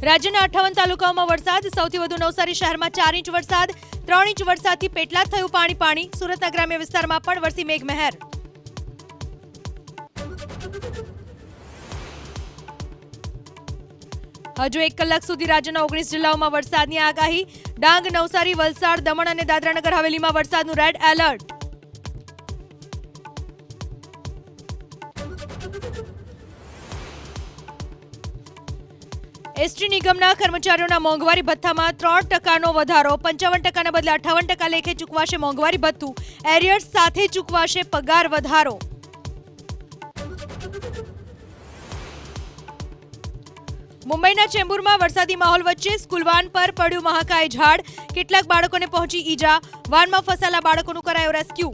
રાજ્યના 58 તાલુકાઓમાં વરસાદ. સૌથી વધુ નવસારી શહેરમાં 4 ઇંચ વરસાદ. 3 ઇંચ વરસાદથી પેટલાદ થયું પાણી. સુરતના ગ્રામ્ય વિસ્તારમાં પણ વરસી મેઘમહેર. હજુ 1 કલાક સુધી રાજ્યના 19 જિલ્લાઓમાં વરસાદની આગાહી. ડાંગ, નવસારી, વલસાડ, દમણ અને દાદરાનગર હવેલીમાં વરસાદનું રેડ એલર્ટ. એસટી નિગમના કર્મચારીઓના મોંઘવારી ભથ્થામાં 3% વધારો. 55% બદલે 58% લેખે ચૂકવાશે મોંઘવારી ભથ્થું. એરિયર્સ સાથે ચૂકવાશે પગાર વધારો. મુંબઈના ચેમ્બુરમાં વરસાદી માહોલ વચ્ચે સ્કૂલ વાન પર પડ્યું મહાકાય ઝાડ. કેટલાક બાળકોને પહોંચી ઈજા. વાનમાં ફસાયેલા બાળકોનું કરાયું રેસ્ક્યુ.